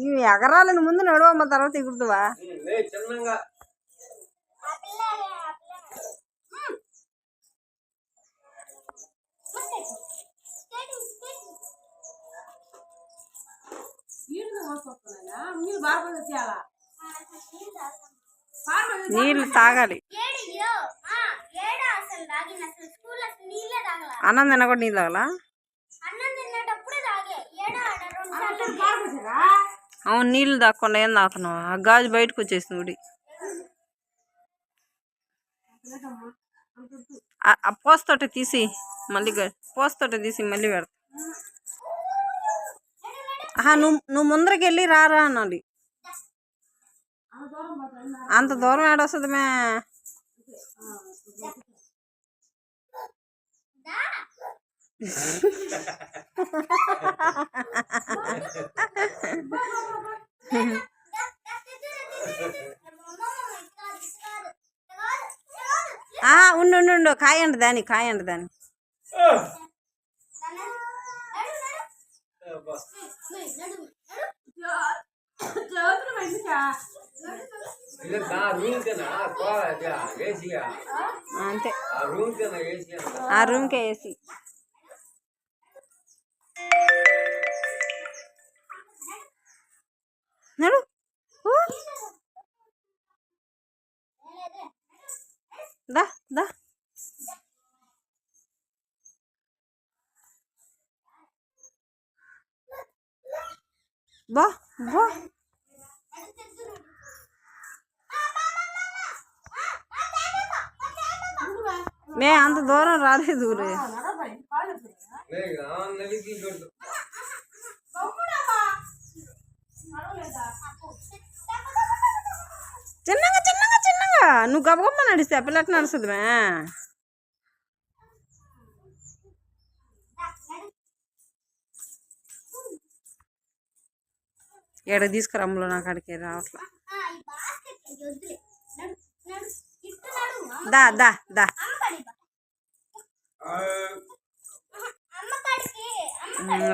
ఇవి ఎగరాలని ముందు నడవమ్మ, తర్వాత ఎగురుతావా? నీళ్ళు తాగాలి. అన్నం తిన్నా కూడా నీళ్ళు తాగలా? అవును, నీళ్ళు తాగకుండా ఏం తాకున్నావు? ఆ గాజు బయటకు వచ్చేసింది గుడి. ఆ పోస్తోట తీసి మళ్ళీ పెడతా. నువ్వు ముందరికి వెళ్ళి రారా అనాలి. అంత దూరం ఏడొస్తుంది మే? ఉండు, కాయండి దాన్ని. అంతే, ఆ రూమ్కే వేసి. నడు. దా బా మే అంత దూరం రాలేదు. చిన్నగా నువ్వు గబగమ్మ నడిస్తే ఆ పిల్లట నడుస్తుంది మే. ఎక్కడ తీసుకురమ్మలో నాకు అడిగే రావట్లా. దా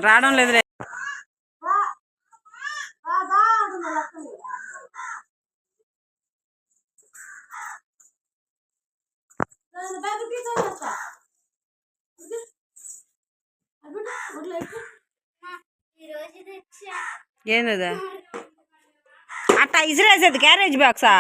రావడం లేదులే. ఏందా అట్టా ఇసిరేసేది? క్యారేజ్ బాక్సా?